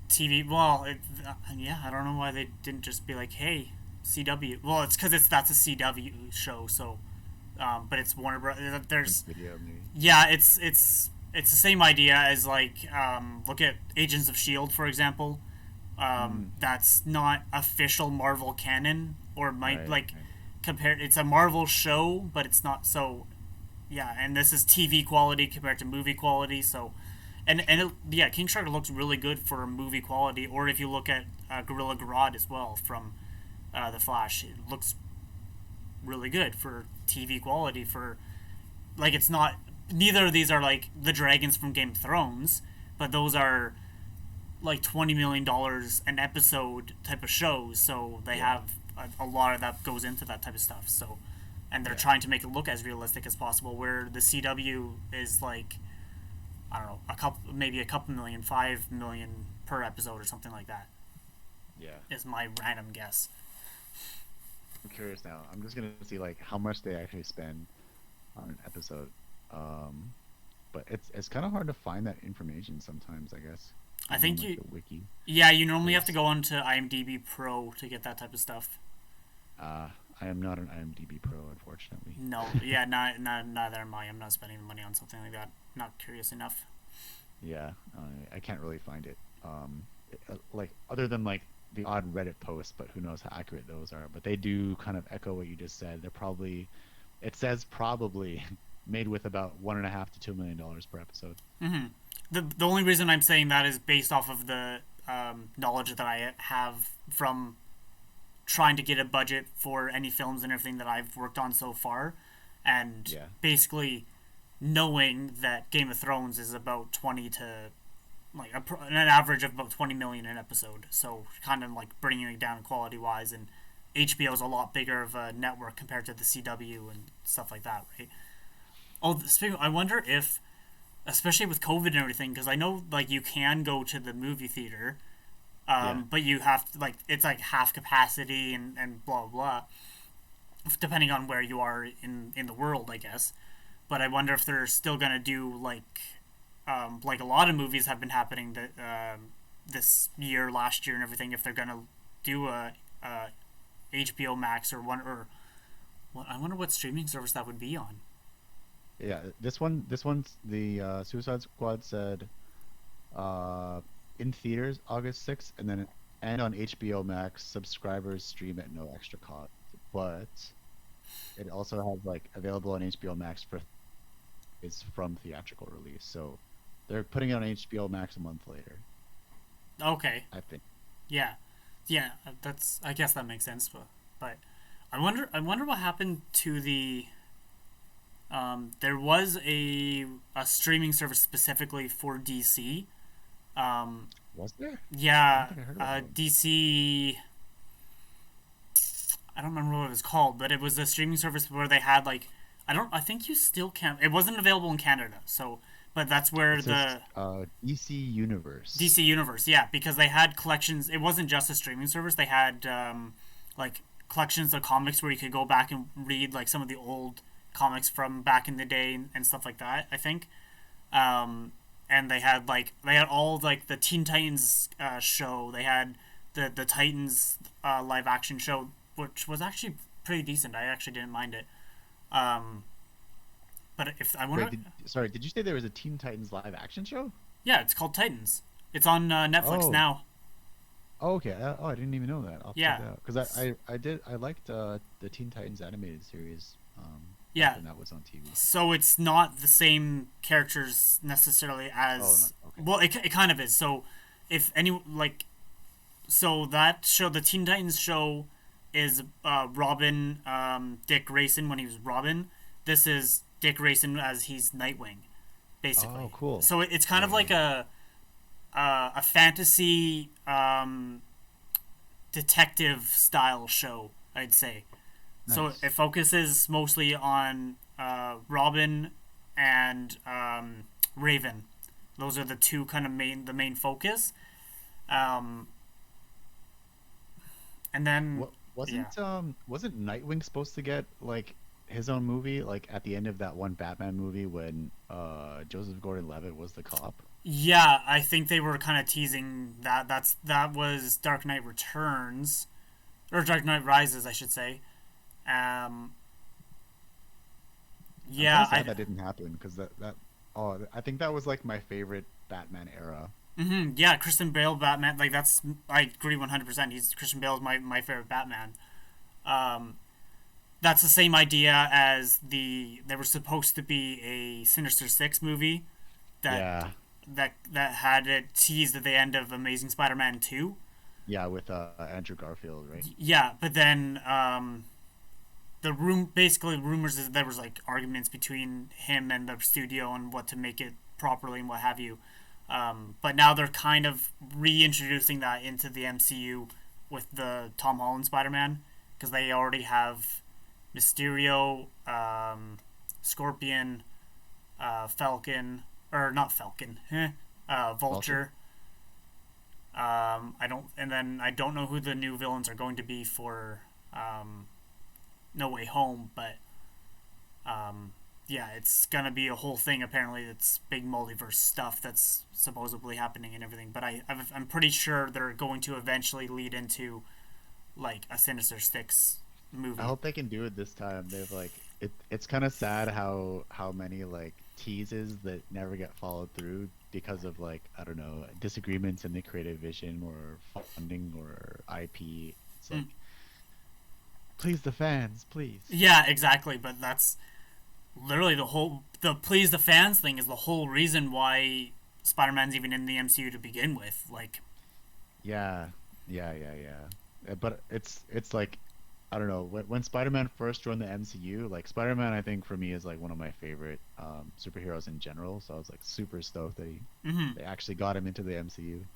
TV. Well, yeah, I don't know why they didn't just be like, hey, CW. Well, it's because that's a CW show, so. But it's Warner Bros. There's Video maybe. yeah, it's the same idea as like look at Agents of Shield for example. Mm, That's not official Marvel canon or might right, like right. compared. It's a Marvel show, but it's not so. Yeah, and this is TV quality compared to movie quality. So, yeah, King Shark looks really good for movie quality. Or if you look at Gorilla Grodd as well from the Flash, it looks really good for TV quality. For like, it's not. Neither of these are like the dragons from Game of Thrones, but those are like $20 million an episode type of shows. So they Yeah, have a lot of that goes into that type of stuff. So, and they're yeah, trying to make it look as realistic as possible. Where the CW is like, I don't know, maybe a couple million, 5 million per episode or something like that. yeah. Is my random guess. I'm curious now. I'm just gonna see like how much they actually spend on an episode. Um, but it's kind of hard to find that information sometimes, I guess, I on think like you, the wiki. yeah, you normally have to Because go onto IMDb Pro to get that type of stuff. I am not an IMDb pro, unfortunately. No, yeah, neither am I. I'm not spending money on something like that. Not curious enough. Yeah, I can't really find it. Like other than like the odd Reddit posts, but who knows how accurate those are. But they do kind of echo what you just said. They're probably, it says probably made with about $1.5 to $2 million per episode. The only reason I'm saying that is based off of the knowledge that I have from trying to get a budget for any films and everything that I've worked on so far, and Yeah, basically knowing that Game of Thrones is about 20 to like an average of about 20 million an episode. So kind of like bringing it down quality wise, and HBO is a lot bigger of a network compared to the CW and stuff like that, right? Oh, speaking, I wonder if, especially with COVID and everything, because I know like you can go to the movie theater, yeah. but you have to like it's like half capacity and blah blah, depending on where you are in the world, I guess. But I wonder if they're still gonna do like a lot of movies have been happening that this year, last year, and everything. If they're gonna do a HBO Max or one or what, I wonder what streaming service that would be on. Yeah, this one's the Suicide Squad said in theaters August 6th, and then and on HBO Max subscribers stream at no extra cost. But it also has like available on HBO Max for is from theatrical release. So they're putting it on HBO Max a month later, Okay, I think. yeah, yeah, that's I guess that makes sense. But I wonder what happened to the. There was a streaming service specifically for DC. Um, Was there? I don't yeah, think I heard about that one. DC. I don't remember what it was called, but it was a streaming service where they had like I don't. I think you still can. It wasn't available in Canada, so but that's where It says the DC Universe. DC Universe, yeah, because they had collections. It wasn't just a streaming service. They had like collections of comics where you could go back and read like some of the old comics from back in the day and stuff like that. I think, and they had all like the Teen Titans show. They had the Titans live action show, which was actually pretty decent. I actually didn't mind it. Um, but if I wonder, Wait, sorry, did you say there was a Teen Titans live action show? yeah, it's called Titans. It's on Netflix Oh, now. oh, okay. Oh, I didn't even know that. I'll check Yeah, it out because I liked the Teen Titans animated series back yeah. when that was on TV. So it's not the same characters necessarily Oh, as no, okay. well. It kind of is. So if any like so that show, the Teen Titans show, is Robin, Dick Grayson when he was Robin. This is Dick Grayson as he's Nightwing, Oh, basically. cool. So it's kind Yeah, of yeah, like yeah. a fantasy detective style show, I'd say. So Nice. it focuses mostly on Robin and Raven. Those are the two kind of the main focus. Um, and then What yeah, wasn't Nightwing supposed to get like his own movie like at the end of that one Batman movie when Joseph Gordon-Levitt was the cop? yeah, I think they were kind of teasing that. That was Dark Knight Returns or Dark Knight Rises, I should say. Um, I'm kind yeah, of sad that didn't happen because that oh I think that was like my favorite Batman era. yeah, Christian Bale Batman. Like that's I agree 100%. He's Christian Bale is my favorite Batman. Um, that's the same idea as there was supposed to be a Sinister Six movie that Yeah, that had it teased at the end of Amazing Spider-Man 2. yeah, with Andrew Garfield, right? Yeah, but then the basically rumors is there was like arguments between him and the studio on what to make it properly and what have you. But now they're kind of reintroducing that into the MCU with the Tom Holland Spider-Man because they already have Mysterio, Scorpion, Falcon, or not Falcon, Vulture. Vulture. And then I don't know who the new villains are going to be for No Way Home, but yeah, it's gonna be a whole thing. Apparently, it's big multiverse stuff that's supposedly happening and everything. But I'm pretty sure they're going to eventually lead into like a Sinister Six I movie. hope they can do it this time. They've like it's kind of sad how many like teases that never get followed through because of like I don't know disagreements in the creative vision or funding or IP. It's like Mm. please the fans, please. Yeah, exactly. But that's literally the please the fans thing is the whole reason why Spider-Man's even in the MCU to begin with. Like, Yeah, yeah. But it's like I don't know when Spider-Man first joined the MCU. Like Spider-Man, I think for me is like one of my favorite superheroes in general. So I was like super stoked that they actually got him into the MCU.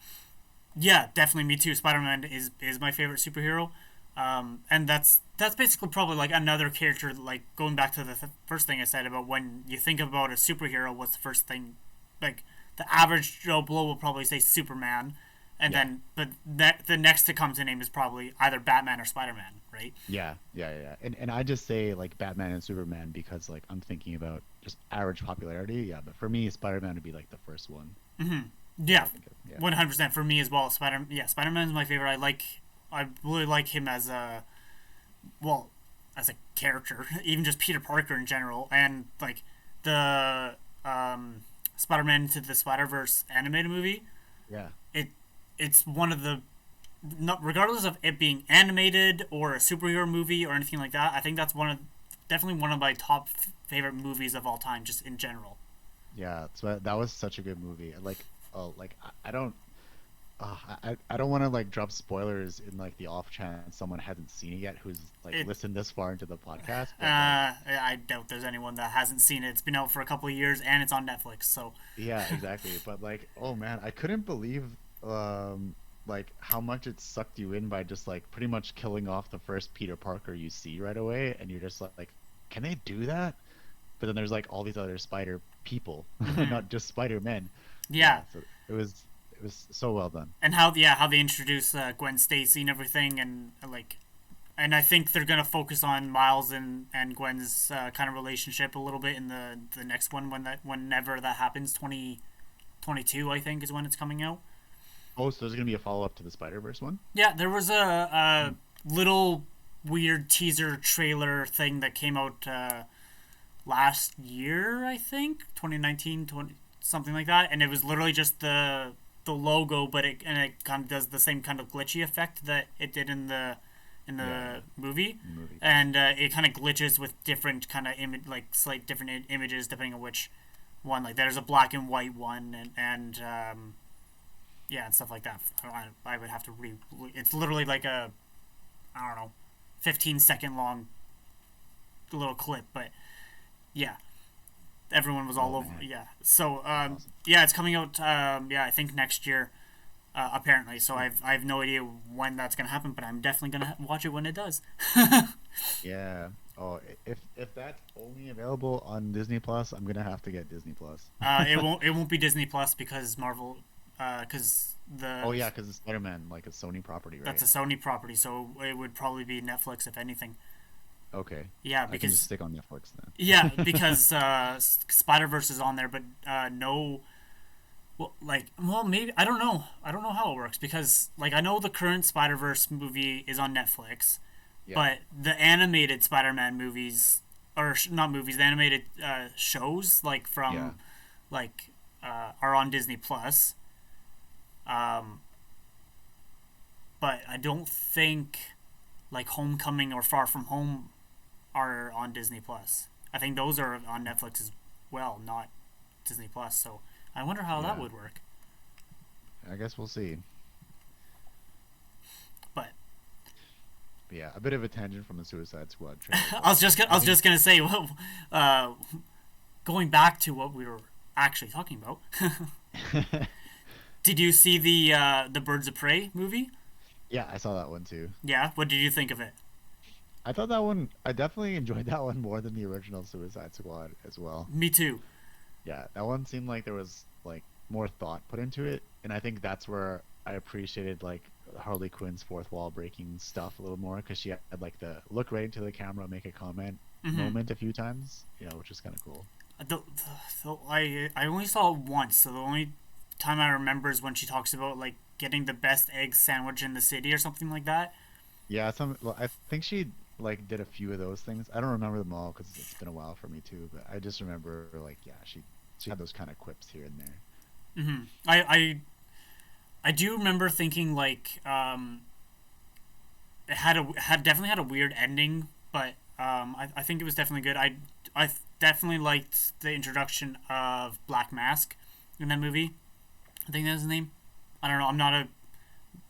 yeah, definitely me too. Spider-Man is my favorite superhero. And that's basically probably like another character. Like going back to the first thing I said about when you think about a superhero, what's the first thing? Like the average Joe Blow will probably say Superman, and Yeah, then but the next to come to name is probably either Batman or Spider-Man, right? yeah. And I just say like Batman and Superman because like I'm thinking about just average popularity. Yeah, but for me, Spider-Man would be like the first one that Yeah, I think of. Yeah. 100% for me as well. Spider-Man is my favorite. I really like him as a well as a character, even just Peter Parker in general, and like the Spider-Man into the Spider-Verse animated movie. Yeah. It it's one of the not regardless of it being animated or a superhero movie or anything like that. I think that's definitely one of my top favorite movies of all time, just in general. Yeah, so that was such a good movie. Like, oh, like I don't, I don't want to like drop spoilers in like the off chance someone hasn't seen it yet who's like It listened this far into the podcast. But like, I doubt there's anyone that hasn't seen it. It's been out for a couple of years and it's on Netflix. So yeah, exactly. But like, oh man, I couldn't believe like how much it sucked you in by just like pretty much killing off the first Peter Parker you see right away, and you're just like, can they do that? But then there's like all these other spider people, not just Spider Men. yeah, Yeah, so it was so well done. and how they introduce Gwen Stacy and everything, and like, and I think they're gonna focus on Miles and Gwen's kind of relationship a little bit in the next one whenever that happens. 2022 I think is when it's coming out. Oh, so there's gonna be a follow up to the Spider Verse one? Yeah, there was a little weird teaser trailer thing that came out last year, I think 2019, something like that, and it was literally just the logo, but it kind of does the same kind of glitchy effect that it did in the Yeah, movie, movie. and it kind of glitches with different kind of image, like slight different images depending on which one. Like there's a black and white one, and yeah, and stuff like that. I would have to It's literally like a I don't know, 15-second long little clip, but yeah, everyone was all Oh over. man, Yeah, so that's awesome. yeah, it's coming out. Yeah, I think next year. apparently. So I have no idea when that's gonna happen, but I'm definitely gonna watch it when it does. Yeah. Oh, if that's only available on Disney Plus, I'm gonna have to get Disney Plus. It won't be Disney Plus because Marvel, because Oh the yeah, because it's Spider-Man, like a Sony property, right? that's a Sony property, so it would probably be Netflix if anything. Okay. Yeah, I can just because stick on Netflix then. yeah, because Spider Verse is on there, but no. Well, maybe I don't know. I don't know how it works because, like, I know the current Spider Verse movie is on Netflix, Yeah. but the animated Spider Man movies, or not movies, the animated shows, like from, Yeah. like, are on Disney Plus. Um, but I don't think like Homecoming or Far From Home are on Disney Plus. I think those are on Netflix as well, not Disney Plus. So I wonder how that Yeah. would work. I guess we'll see. But But yeah, a bit of a tangent from the Suicide Squad trailer. I was just gonna say, well, going back to what we were actually talking about. Did you see the Birds of Prey movie? Yeah, I saw that one too. Yeah. What did you think of it? I thought that one. I definitely enjoyed that one more than the original Suicide Squad as well. Me too. Yeah, that one seemed like there was like more thought put into it, and I think that's where I appreciated like Harley Quinn's fourth wall breaking stuff a little more because she had like the look right into the camera, make a comment moment a few times, which is kind of cool. I only saw it once, so the only time I remember is when she talks about like getting the best egg sandwich in the city or something like that. Yeah, well, I think she like did a few of those things. I don't remember them all because it's been a while for me too. But I just remember like yeah, she had those kind of quips here and there. I do remember thinking like it had definitely had a weird ending, but I think it was definitely good. I definitely liked the introduction of Black Mask in that movie. I think that's his name. I don't know. I'm not a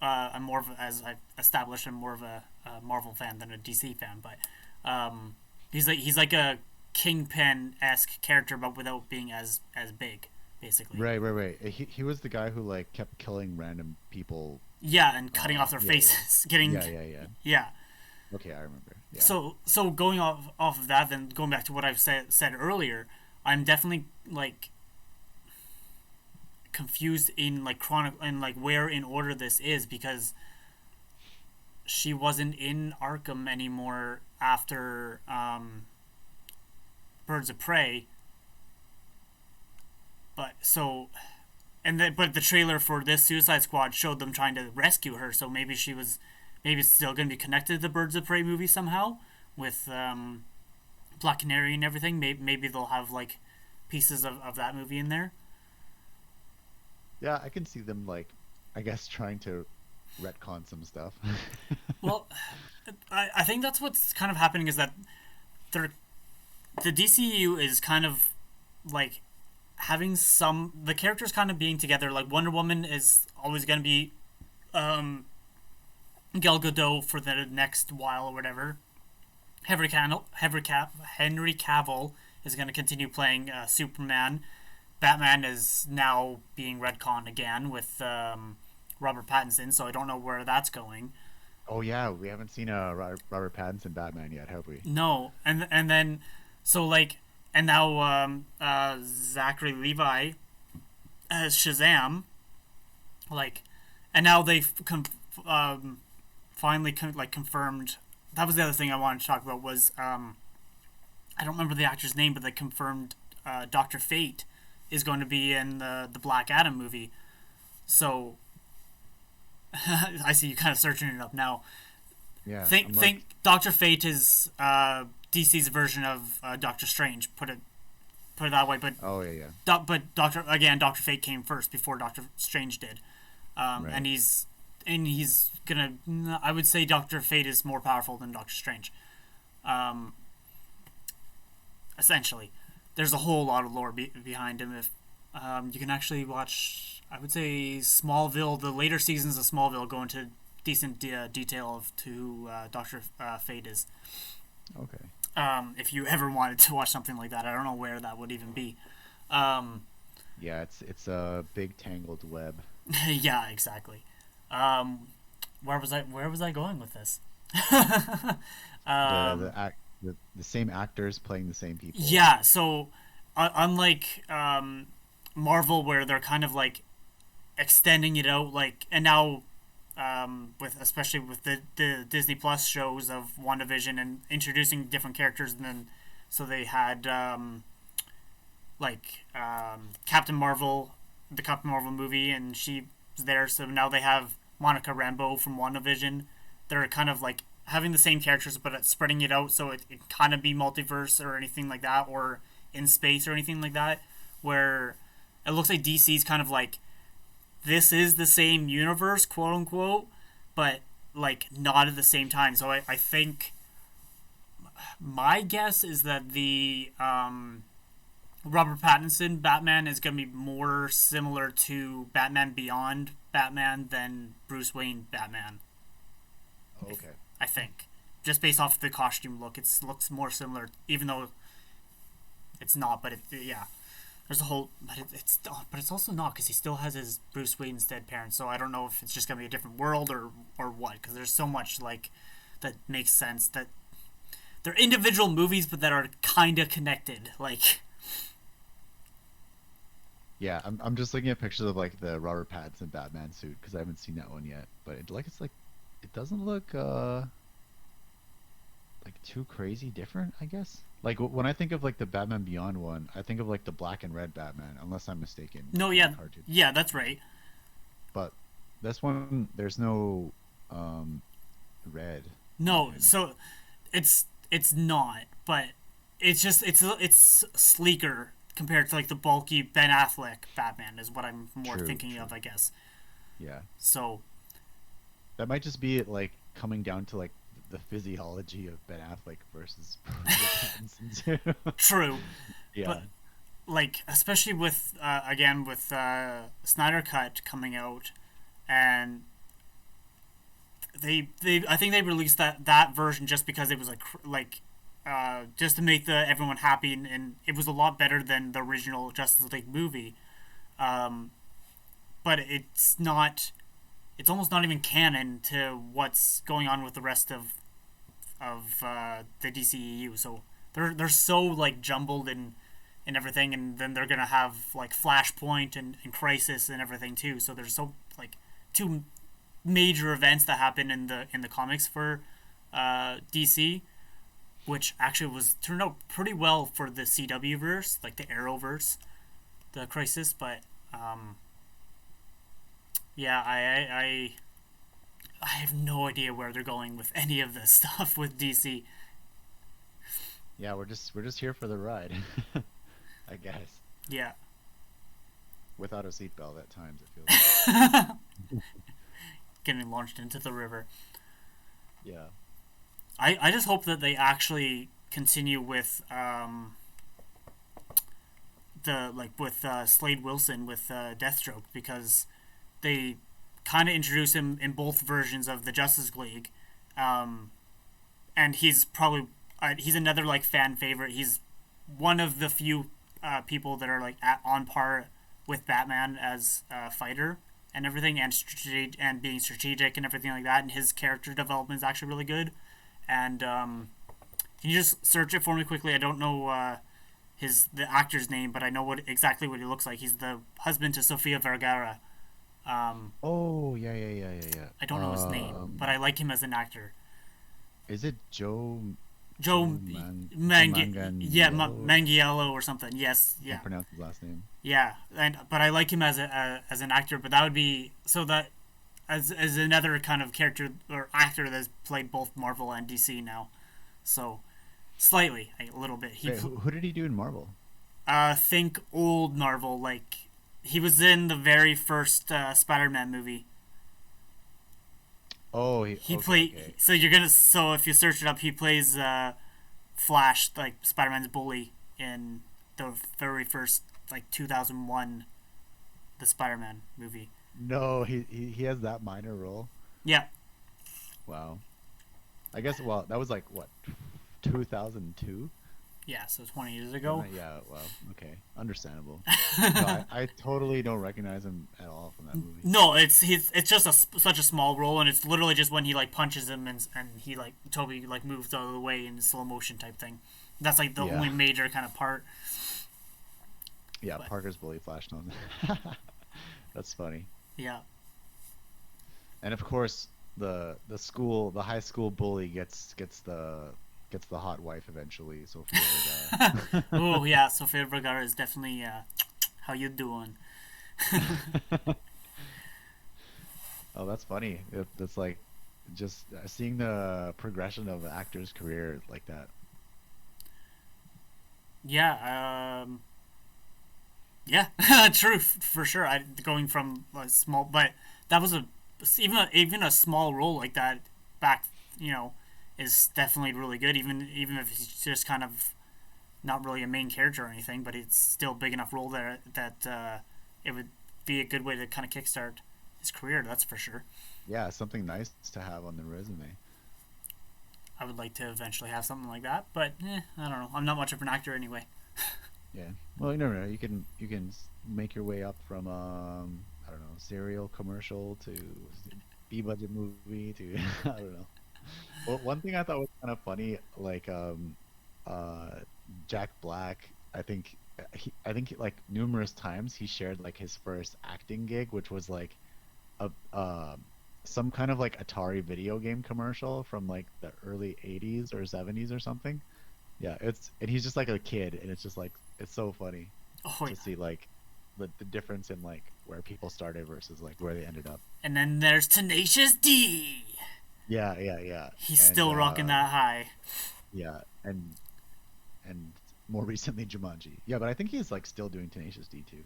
I'm more of as I established. I'm more of a Marvel fan than a DC fan, but he's like a Kingpin-esque character, but without being as big, basically. Right. He was the guy who like kept killing random people. Yeah, and cutting off their yeah, faces, getting Yeah. Okay, I remember. Yeah. So going off of that, then going back to what I've said earlier, I'm definitely like confused in like where in order this is because she wasn't in Arkham anymore after Birds of Prey. But the trailer for this Suicide Squad showed them trying to rescue her, so maybe it's still going to be connected to the Birds of Prey movie somehow with Black Canary and everything. Maybe they'll have like pieces of that movie in there. Yeah, I can see them like, I guess trying to retcon some stuff. Well, I think that's what's kind of happening is that the DCU is kind of like having the characters kind of being together. Like Wonder Woman is always going to be Gal Gadot for the next while or whatever. Henry Cavill is going to continue playing Superman. Batman is now being retconned again with Robert Pattinson, so I don't know where that's going. Oh yeah, we haven't seen a Robert Pattinson Batman yet, have we? No, and then so like, and now Zachary Levi as Shazam, like, and now they've finally confirmed. That was the other thing I wanted to talk about was I don't remember the actor's name, but they confirmed Dr. Fate is going to be in the Black Adam movie. So I see you kind of searching it up now. Yeah. Think Dr. Fate is DC's version of Doctor Strange. Put it that way. But oh yeah. But Dr. Fate came first before Doctor Strange did. Right. And he's gonna. I would say Doctor Fate is more powerful than Doctor Strange. Essentially, there's a whole lot of lore behind him. If you can actually watch, I would say Smallville. The later seasons of Smallville go into decent detail of who Doctor Fate is. Okay. If you ever wanted to watch something like that, I don't know where that would even be. Yeah, it's a big tangled web. Yeah, exactly. Um, where was I going with this? The um, act the same actors playing the same people. yeah, so unlike Marvel, where they're kind of like extending it out, like, and now with especially with the Disney Plus shows of WandaVision and introducing different characters, and then so they had Captain Marvel, the Captain Marvel movie, and she was there. So now they have Monica Rambeau from WandaVision. They're kind of like having the same characters, but it's spreading it out so it kind of be multiverse or anything like that, or in space or anything like that, where it looks like DC's kind of like this is the same universe, quote unquote, but like not at the same time. So I think my guess is that the Robert Pattinson Batman is going to be more similar to Batman Beyond Batman than Bruce Wayne Batman. Okay. I think, just based off the costume look, it looks more similar, even though it's not. But yeah, there's a whole, but it's also not because he still has his Bruce Wayne's dead parents. So I don't know if it's just going to be a different world or what. Because there's so much like that makes sense that they're individual movies, but that are kind of connected. Like, Yeah, I'm just looking at pictures of like the Robert Pattinson Batman suit because I haven't seen that one yet. But it's like it doesn't look like too crazy different, I guess. Like when I think of like the Batman Beyond one, I think of like the black and red Batman, unless I'm mistaken. no, Like in the yeah, cartoon. yeah, that's right. But this one, there's no um red on No, him. so it's not, but it's sleeker compared to like the bulky Ben Affleck Batman is what I'm more True, thinking true. of, I guess. Yeah, So that might just be it. Like coming down to like the physiology of Ben Affleck versus Robert Pattinson too. true, Yeah, but like especially with again with Snyder Cut coming out, and they I think they released that version just because it was just to make the everyone happy, and it was a lot better than the original Justice League movie. Um, but it's almost not even canon to what's going on with the rest of the DCEU. So they're so like jumbled and everything, and then they're gonna have like Flashpoint and Crisis and everything too. So there's so like two major events that happen in the comics for DC, which actually was turned out pretty well for the CW verse, like the Arrowverse, the Crisis. But yeah, I have no idea where they're going with any of this stuff with DC. yeah, we're just here for the ride, I guess. Yeah, Without a seatbelt at times, it feels like. getting launched into the river. Yeah. I just hope that they actually continue with the like with Slade Wilson with Deathstroke, because they kind of introduced him in both versions of the Justice League, um, and he's another like fan favorite. He's one of the few people that are like on par with Batman as a fighter and everything, and being strategic and everything like that. And his character development is actually really good. And can you just search it for me quickly? I don't know the actor's name, but I know exactly what he looks like. He's the husband to Sofia Vergara. Oh, yeah, yeah, yeah, yeah, yeah. I don't know his name, but I like him as an actor. Is it Joe Joe Manganiello? Manganiello or something. Yes, I yeah, can't pronounce his last name. yeah. But I like him as an actor. But that would be so that as another kind of character or actor that's played both Marvel and DC now. So slightly, a little bit. Wait, who did he do in Marvel? Think old Marvel, like he was in the very first Spider-Man movie. Oh, He okay, played. okay. So if you search it up, he plays Flash, like Spider-Man's bully in the very first like 2001 the Spider-Man movie. No, he has that minor role. Yeah, Wow. I guess, well, that was like what, 2002? Yeah, so 20 years ago. Yeah, well, okay, understandable. No, I totally don't recognize him at all from that movie. No, it's just such a small role, and it's literally just when he like punches him and he like Toby like moves out of the way in slow motion type thing. That's like the Yeah. only major kind of part. Yeah, But- Parker's bully flashed on. That's funny. Yeah. And of course, the high school bully gets the hot wife eventually. Sofia Vergara. Oh yeah, Sofia Vergara is definitely how you doing? Oh, that's funny. That's like just seeing the progression of an actor's career like that. Yeah, yeah, true for sure. I going from a small, but that was even a small role like that back, is definitely really good. Even if he's just kind of not really a main character or anything, but it's still a big enough role there that it would be a good way to kind of kickstart his career. That's for sure. Yeah, something nice to have on the resume. I would like to eventually have something like that, but I don't know. I'm not much of an actor anyway. Yeah. Well, you never know. You can make your way up from I don't know, cereal commercial to B budget movie to I don't know. Well, one thing I thought was kind of funny, like Jack Black. I think like numerous times he shared like his first acting gig, which was like a some kind of like Atari video game commercial from like the early 80s or 70s or something. Yeah, and he's just like a kid, and it's just like it's so funny Oh, to see like the difference in like where people started versus like where they ended up. and then there's Tenacious D. Yeah, yeah, yeah. He's And, still rocking that high. Yeah, and more recently Jumanji. Yeah, but I think he's like still doing Tenacious D too.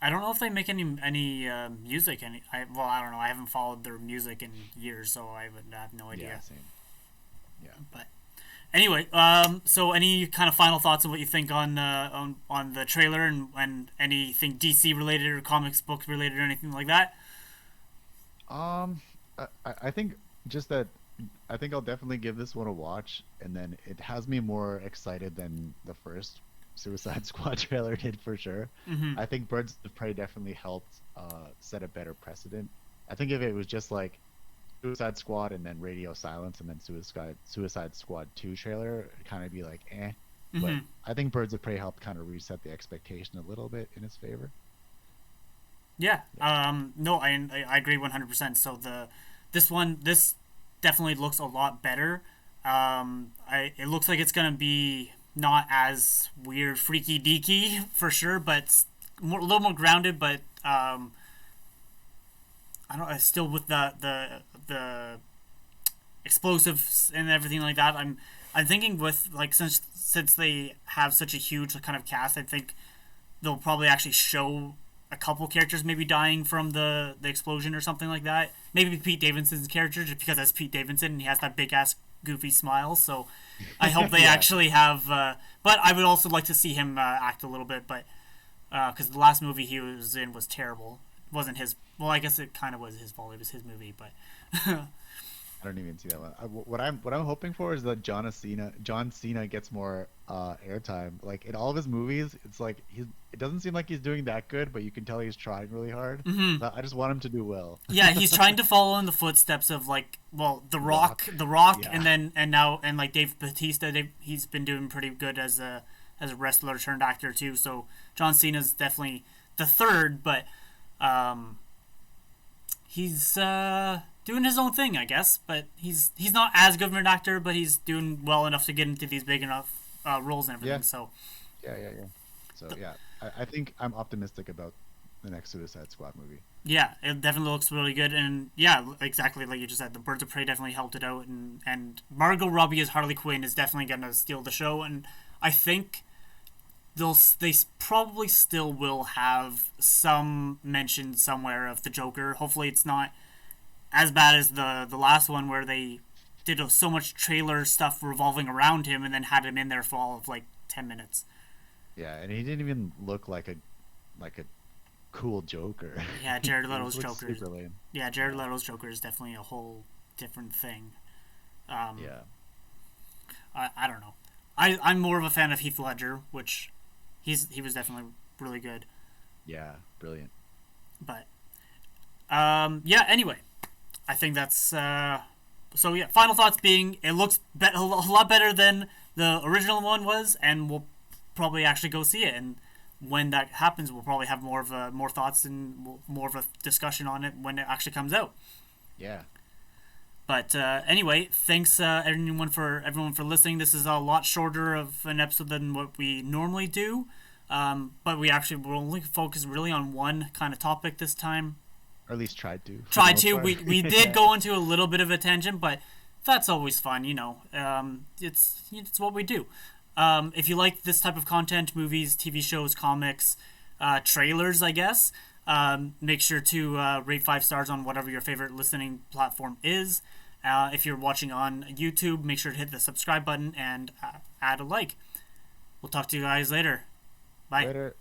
I don't know if they make any music. I don't know. I haven't followed their music in years, so I would have no idea. Yeah, same. Yeah. But anyway, so any kind of final thoughts on what you think on the trailer and anything DC related or comics book related or anything like that? I think just that I think I'll definitely give this one a watch, and then it has me more excited than the first Suicide Squad trailer did for sure. Mm-hmm. I think Birds of Prey definitely helped set a better precedent. I think if it was just like Suicide Squad and then Radio Silence and then Suicide Squad 2 trailer, it'd kind of be like eh. But Mhm. I think Birds of Prey helped kind of reset the expectation a little bit in its favor. Yeah. No, I agree 100%. So this definitely looks a lot better. It looks like it's gonna be not as weird, freaky deaky for sure, but a little more grounded. But I don't. Still with the explosives and everything like that. I'm thinking with like since they have such a huge kind of cast, I think they'll probably actually show a couple characters maybe dying from the explosion or something like that. Maybe Pete Davidson's character, just because that's Pete Davidson and he has that big ass goofy smile. So I hope they Yeah. actually have. But I would also like to see him act a little bit. But because the last movie he was in was terrible. It wasn't his. Well, I guess it kind of was his fault. It was his movie, but. I don't even see that one. What I'm hoping for is that John Cena gets more airtime. Like in all of his movies, it's like it doesn't seem like he's doing that good, but you can tell he's trying really hard. Mhm. So I just want him to do well. Yeah, he's trying to follow in the footsteps of The Rock, Yeah. and like Dave Bautista. He's been doing pretty good as a wrestler turned actor too. So John Cena's definitely the third, but he's doing his own thing, I guess. But he's not as good of an actor, but he's doing well enough to get into these big enough roles and everything. Yeah. So Yeah. So yeah, I think I'm optimistic about the next Suicide Squad movie. yeah, it definitely looks really good, and yeah, exactly like you just said, the Birds of Prey definitely helped it out, and Margot Robbie as Harley Quinn is definitely gonna steal the show, and I think they probably still will have some mention somewhere of the Joker. Hopefully, it's not as bad as the last one where they did so much trailer stuff revolving around him and then had him in there for all of like 10 minutes. Yeah, and he didn't even look like a cool Joker. Yeah, Jared He Leto's looked Joker. super lame. Yeah, Jared Leto's Joker is definitely a whole different thing. Yeah. I don't know. I'm more of a fan of Heath Ledger, which he was definitely really good. Yeah, brilliant. But yeah. Anyway, I think that's so. Yeah, final thoughts being it looks a lot better than the original one was, and we'll probably actually go see it. And when that happens, we'll probably have more thoughts and more of a discussion on it when it actually comes out. Yeah. But anyway, thanks everyone for listening. This is a lot shorter of an episode than what we normally do, but we actually will only focus really on one kind of topic this time. Or at least tried to. Tried to. We did go into a little bit of a tangent, but that's always fun, you know. It's what we do. If you like this type of content, movies, TV shows, comics, trailers, I guess, make sure to rate 5 stars on whatever your favorite listening platform is. If you're watching on YouTube, make sure to hit the subscribe button and add a like. We'll talk to you guys later. Bye. Later.